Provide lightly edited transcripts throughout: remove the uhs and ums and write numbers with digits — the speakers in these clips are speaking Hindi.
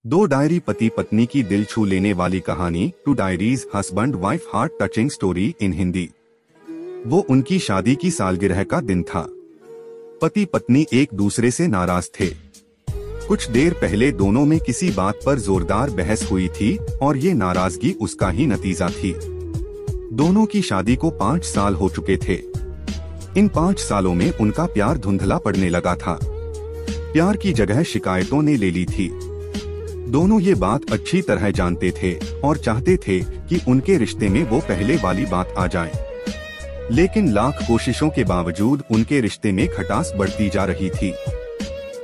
दो डायरी पति पत्नी की दिल छू लेने वाली कहानी। Two diaries husband wife heart touching story in Hindi. वो उनकी शादी की सालगिरह का दिन था। पति पत्नी एक दूसरे से नाराज थे। कुछ देर पहले दोनों में किसी बात पर जोरदार बहस हुई थी और ये नाराजगी उसका ही नतीजा थी। दोनों की शादी को 5 साल हो चुके थे। इन 5 सालों में उनका प्यार धुंधला पड़ने लगा था। प्यार की जगह शिकायतों ने ले ली थी। दोनों ये बात अच्छी तरह जानते थे और चाहते थे कि उनके रिश्ते में वो पहले वाली बात आ जाए, लेकिन लाख कोशिशों के बावजूद उनके रिश्ते में खटास बढ़ती जा रही थी।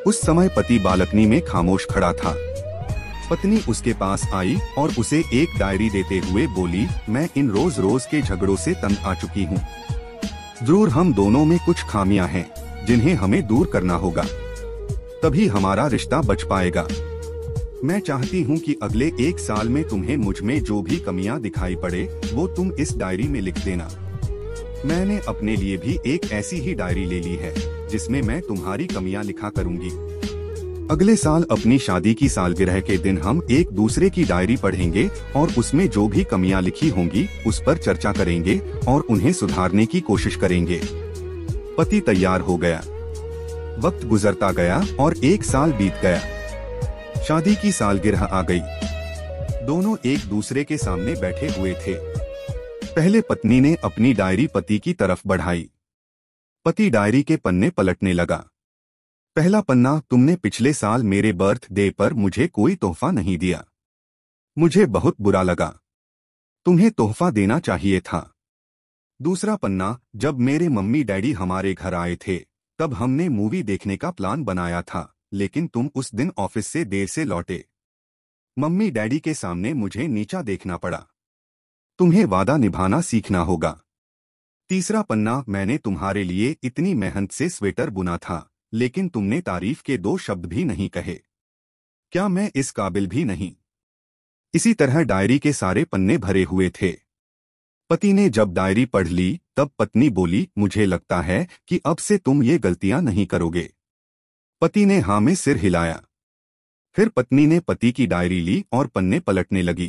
उस समय पति बालकनी में खामोश खड़ा था। पत्नी उसके पास आई और उसे एक डायरी देते हुए बोली, मैं इन रोज रोज के झगड़ों से तंग आ चुकी हूँ। जरूर हम दोनों में कुछ खामियां हैं जिन्हें हमें दूर करना होगा, तभी हमारा रिश्ता बच पाएगा। मैं चाहती हूँ कि अगले 1 साल में तुम्हें मुझ में जो भी कमियां दिखाई पड़े वो तुम इस डायरी में लिख देना। मैंने अपने लिए भी एक ऐसी ही डायरी ले ली है जिसमें मैं तुम्हारी कमियां लिखा करूंगी। अगले साल अपनी शादी की सालगिरह के दिन हम एक दूसरे की डायरी पढ़ेंगे और उसमें जो भी कमियां लिखी होंगी उस पर चर्चा करेंगे और उन्हें सुधारने की कोशिश करेंगे। पति तैयार हो गया। वक्त गुजरता गया और 1 साल बीत गया। शादी की सालगिरह आ गई। दोनों एक दूसरे के सामने बैठे हुए थे। पहले पत्नी ने अपनी डायरी पति की तरफ बढ़ाई। पति डायरी के पन्ने पलटने लगा। पहला पन्ना, तुमने पिछले साल मेरे बर्थडे पर मुझे कोई तोहफा नहीं दिया। मुझे बहुत बुरा लगा। तुम्हें तोहफा देना चाहिए था। दूसरा पन्ना, जब मेरे मम्मी डैडी हमारे घर आए थे तब हमने मूवी देखने का प्लान बनाया था, लेकिन तुम उस दिन ऑफिस से देर से लौटे। मम्मी डैडी के सामने मुझे नीचा देखना पड़ा। तुम्हें वादा निभाना सीखना होगा। तीसरा पन्ना, मैंने तुम्हारे लिए इतनी मेहनत से स्वेटर बुना था, लेकिन तुमने तारीफ के 2 शब्द भी नहीं कहे। क्या मैं इस काबिल भी नहीं? इसी तरह डायरी के सारे पन्ने भरे हुए थे। पति ने जब डायरी पढ़ ली तब पत्नी बोली, मुझे लगता है कि अब से तुम ये गलतियां नहीं करोगे। पति ने हाँ में सिर हिलाया। फिर पत्नी ने पति की डायरी ली और पन्ने पलटने लगी।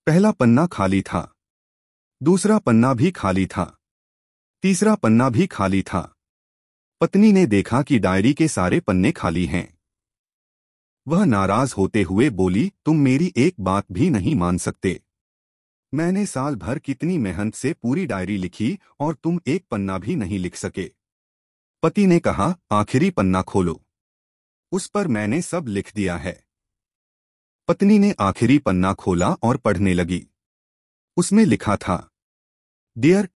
पहला पन्ना खाली था। दूसरा पन्ना भी खाली था। तीसरा पन्ना भी खाली था। पत्नी ने देखा कि डायरी के सारे पन्ने खाली हैं। वह नाराज होते हुए बोली, तुम मेरी एक बात भी नहीं मान सकते। मैंने साल भर कितनी मेहनत से पूरी डायरी लिखी और तुम एक पन्ना भी नहीं लिख सके। पति ने कहा, आखिरी पन्ना खोलो, उस पर मैंने सब लिख दिया है। पत्नी ने आखिरी पन्ना खोला और पढ़ने लगी। उसमें लिखा था, डियर,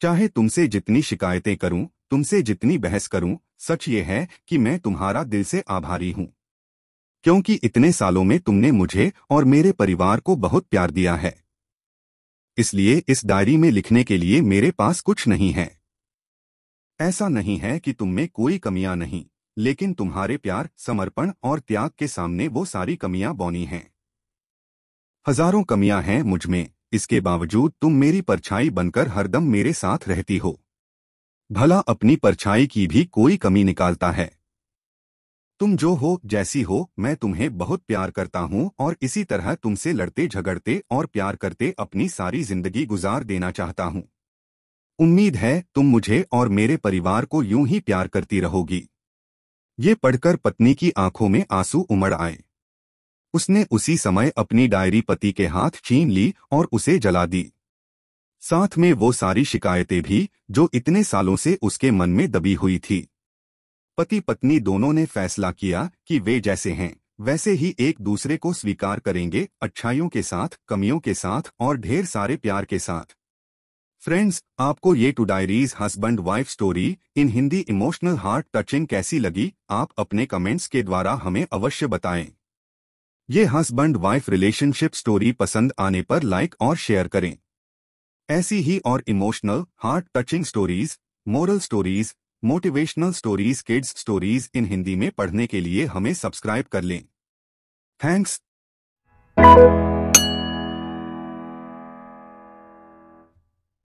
चाहे तुमसे जितनी शिकायतें करूं, तुमसे जितनी बहस करूं, सच ये है कि मैं तुम्हारा दिल से आभारी हूं, क्योंकि इतने सालों में तुमने मुझे और मेरे परिवार को बहुत प्यार दिया है। इसलिए इस डायरी में लिखने के लिए मेरे पास कुछ नहीं है। ऐसा नहीं है कि तुम में कोई कमियां नहीं, लेकिन तुम्हारे प्यार, समर्पण और त्याग के सामने वो सारी कमियां बौनी हैं। हजारों कमियां हैं मुझ में, इसके बावजूद तुम मेरी परछाई बनकर हरदम मेरे साथ रहती हो। भला अपनी परछाई की भी कोई कमी निकालता है? तुम जो हो, जैसी हो, मैं तुम्हें बहुत प्यार करता हूं और इसी तरह तुमसे लड़ते झगड़ते और प्यार करते अपनी सारी जिंदगी गुजार देना चाहता हूं। उम्मीद है तुम मुझे और मेरे परिवार को यूं ही प्यार करती रहोगी। ये पढ़कर पत्नी की आंखों में आंसू उमड़ आए। उसने उसी समय अपनी डायरी पति के हाथ छीन ली और उसे जला दी। साथ में वो सारी शिकायतें भी जो इतने सालों से उसके मन में दबी हुई थी। पति पत्नी दोनों ने फैसला किया कि वे जैसे हैं वैसे ही एक दूसरे को स्वीकार करेंगे, अच्छाइयों के साथ, कमियों के साथ और ढेर सारे प्यार के साथ। फ्रेंड्स, आपको ये two diaries husband wife story in Hindi emotional heart touching कैसी लगी? आप अपने कमेंट्स के द्वारा हमें अवश्य बताएं। ये हस्बैंड वाइफ रिलेशनशिप स्टोरी पसंद आने पर लाइक और शेयर करें। ऐसी ही और emotional heart touching stories, moral stories, motivational stories, kids stories in Hindi में पढ़ने के लिए हमें सब्सक्राइब कर लें। थैंक्स।